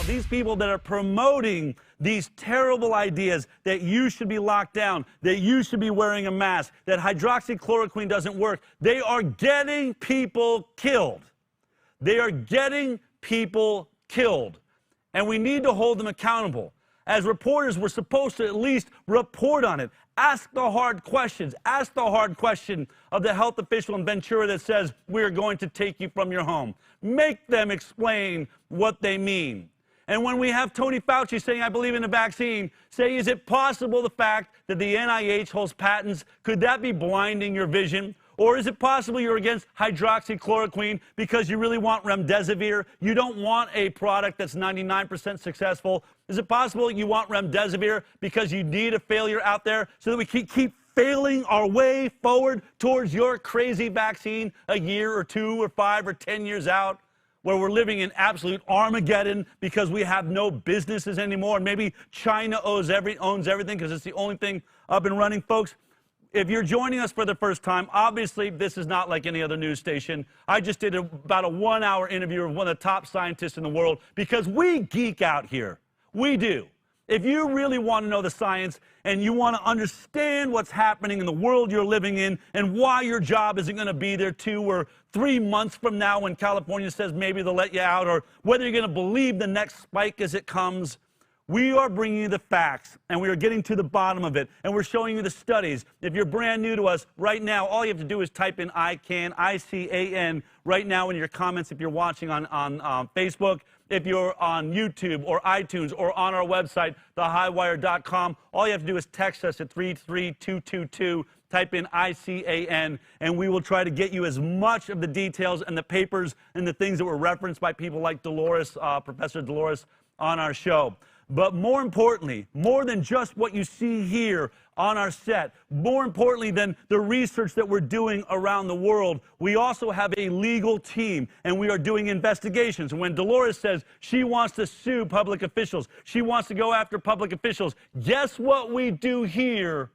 these people that are promoting these terrible ideas that you should be locked down, that you should be wearing a mask, that hydroxychloroquine doesn't work, they are getting people killed. They are getting people killed. And we need to hold them accountable. As reporters, we're supposed to at least report on it. Ask the hard questions. Ask the hard question of the health official in Ventura that says, we're going to take you from your home. Make them explain what they mean. And when we have Tony Fauci saying, I believe in the vaccine, say, is it possible the fact that the NIH holds patents, could that be blinding your vision? Or is it possible you're against hydroxychloroquine because you really want remdesivir? You don't want a product that's 99% successful. Is it possible you want remdesivir because you need a failure out there so that we keep failing our way forward towards your crazy vaccine a year or 2 or 5 or 10 years out, where we're living in absolute Armageddon because we have no businesses anymore, and maybe China owns everything because it's the only thing up and running, folks? If you're joining us for the first time, obviously this is not like any other news station. I just did about a 1-hour interview with one of the top scientists in the world because we geek out here. We do. If you really want to know the science and you want to understand what's happening in the world you're living in and why your job isn't going to be there 2 or 3 months from now when California says maybe they'll let you out, or whether you're going to believe the next spike as it comes, we are bringing you the facts, and we are getting to the bottom of it, and we're showing you the studies. If you're brand new to us, right now, all you have to do is type in Ican, I-C-A-N, right now in your comments if you're watching on Facebook, if you're on YouTube or iTunes or on our website, thehighwire.com. All you have to do is text us at 33222, type in ICAN, and we will try to get you as much of the details and the papers and the things that were referenced by people like Dolores, Professor Dolores, on our show. But more importantly, more than just what you see here on our set, more importantly than the research that we're doing around the world, we also have a legal team, and we are doing investigations. And when Dolores says she wants to sue public officials, she wants to go after public officials, guess what we do here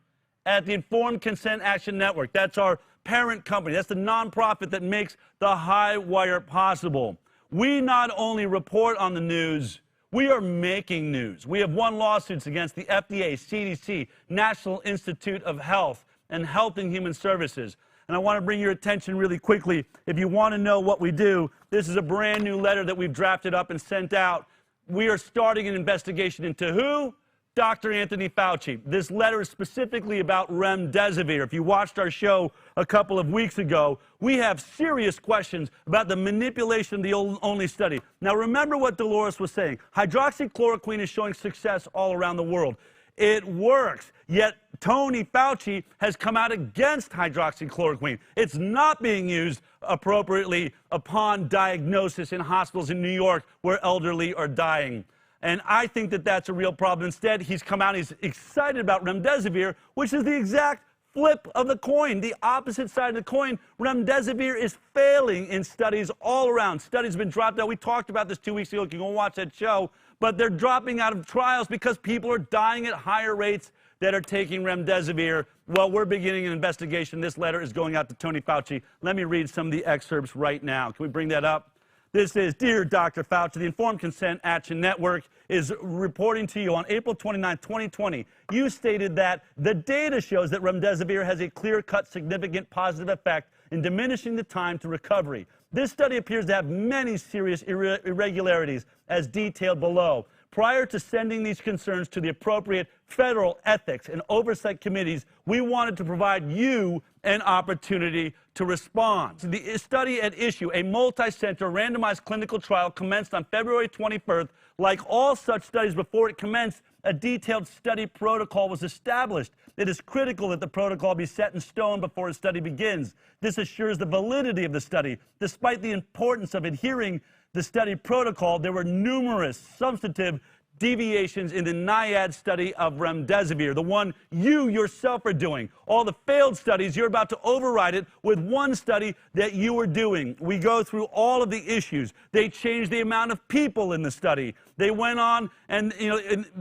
at the Informed Consent Action Network? That's our parent company. That's the nonprofit that makes the High Wire possible. We not only report on the news, we are making news. We have won lawsuits against the FDA, CDC, National Institute of Health, and Health and Human Services. And I want to bring your attention really quickly. If you want to know what we do, this is a brand new letter that we've drafted up and sent out. We are starting an investigation into who? Dr. Anthony Fauci. This letter is specifically about remdesivir. If you watched our show a couple of weeks ago, we have serious questions about the manipulation of the only study. Now, remember what Dolores was saying. Hydroxychloroquine is showing success all around the world. It works. Yet Tony Fauci has come out against hydroxychloroquine. It's not being used appropriately upon diagnosis in hospitals in New York where elderly are dying. And I think that that's a real problem. Instead, he's come out, he's excited about remdesivir, which is the exact flip of the coin, the opposite side of the coin. Remdesivir is failing in studies all around. Studies have been dropped out. We talked about this 2 weeks ago. You can go watch that show. But they're dropping out of trials because people are dying at higher rates that are taking remdesivir. Well, we're beginning an investigation. This letter is going out to Tony Fauci. Let me read some of the excerpts right now. Can we bring that up? This is, Dear Dr. Fauci, the Informed Consent Action Network is reporting to you on April 29, 2020. You stated that the data shows that remdesivir has a clear-cut, significant positive effect in diminishing the time to recovery. This study appears to have many serious irregularities, as detailed below. Prior to sending these concerns to the appropriate federal ethics and oversight committees, we wanted to provide you an opportunity to respond. The study at issue, a multi-center randomized clinical trial, commenced on February 21st. Like all such studies before it commenced, a detailed study protocol was established. It is critical that the protocol be set in stone before a study begins. This assures the validity of the study. Despite the importance of adhering the study protocol, there were numerous substantive deviations in the Niaid study of remdesivir, the one you yourself are doing. All the failed studies, you're about to override it with one study that you are doing. We go through all of the issues. They changed the amount of people in the study. They went on and,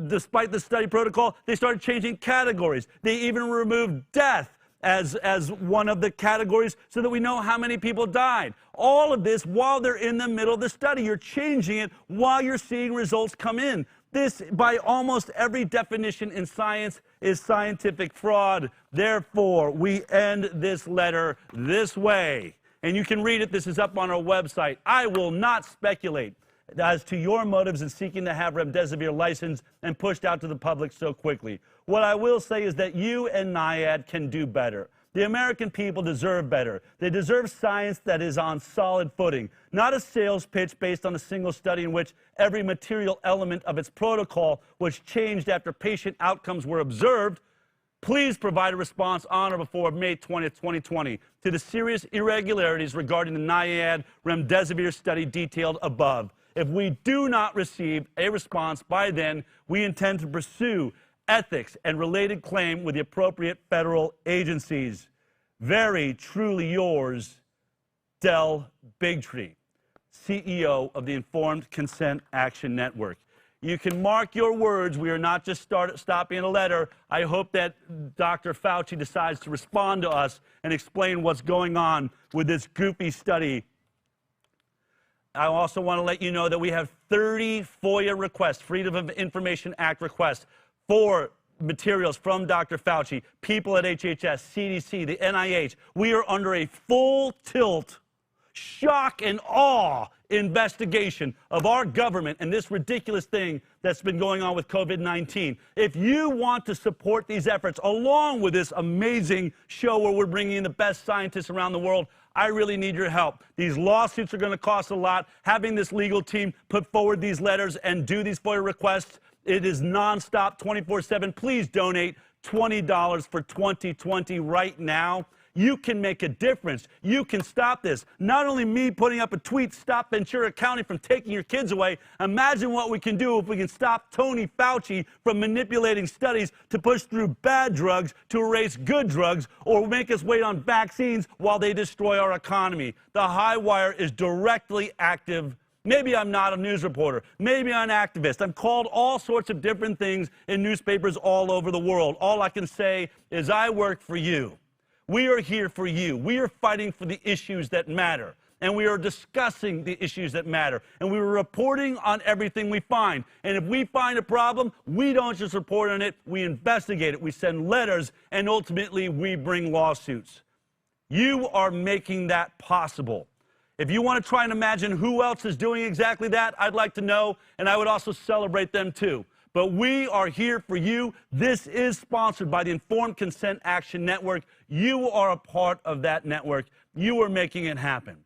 despite the study protocol, they started changing categories. They even removed death as one of the categories so that we know how many people died. All of this while they're in the middle of the study. You're changing it while you're seeing results come in. This, by almost every definition in science, is scientific fraud. Therefore, we end this letter this way. And you can read it. This is up on our website. I will not speculate as to your motives in seeking to have remdesivir licensed and pushed out to the public so quickly. What I will say is that you and Niaid can do better. The American people deserve better. They deserve science that is on solid footing, not a sales pitch based on a single study in which every material element of its protocol was changed after patient outcomes were observed. Please provide a response on or before May 20th, 2020 to the serious irregularities regarding the Niaid remdesivir study detailed above. If we do not receive a response by then, we intend to pursue ethics and related claim with the appropriate federal agencies. Very truly yours, Del Bigtree, CEO of the Informed Consent Action Network. You can mark your words. We are not just stopping a letter. I hope that Dr. Fauci decides to respond to us and explain what's going on with this goofy study. I also want to let you know that we have 30 FOIA requests, Freedom of Information Act requests, for materials from Dr. Fauci, people at HHS, CDC, the NIH. We are under a full tilt, shock and awe investigation of our government and this ridiculous thing that's been going on with COVID-19. If you want to support these efforts, along with this amazing show where we're bringing in the best scientists around the world, I really need your help. These lawsuits are going to cost a lot. Having this legal team put forward these letters and do these FOIA requests, it is nonstop, 24/7. Please donate $20 for 2020 right now. You can make a difference. You can stop this. Not only me putting up a tweet, stop Ventura County from taking your kids away. Imagine what we can do if we can stop Tony Fauci from manipulating studies to push through bad drugs to erase good drugs or make us wait on vaccines while they destroy our economy. The High Wire is directly active. Maybe I'm not a news reporter. Maybe I'm an activist. I'm called all sorts of different things in newspapers all over the world. All I can say is I work for you. We are here for you. We are fighting for the issues that matter. And we are discussing the issues that matter. And we are reporting on everything we find. And if we find a problem, we don't just report on it, we investigate it. We send letters, and ultimately we bring lawsuits. You are making that possible. If you want to try and imagine who else is doing exactly that, I'd like to know, and I would also celebrate them too. But we are here for you. This is sponsored by the Informed Consent Action Network. You are a part of that network. You are making it happen.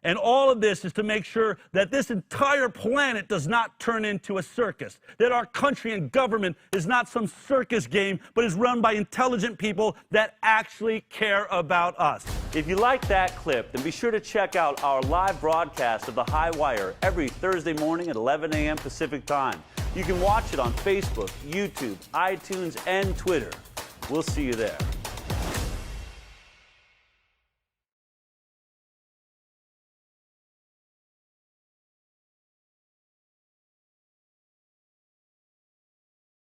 And all of this is to make sure that this entire planet does not turn into a circus, that our country and government is not some circus game, but is run by intelligent people that actually care about us. If you like that clip, then be sure to check out our live broadcast of The High Wire every Thursday morning at 11 a.m. Pacific Time. You can watch it on Facebook, YouTube, iTunes, and Twitter. We'll see you there.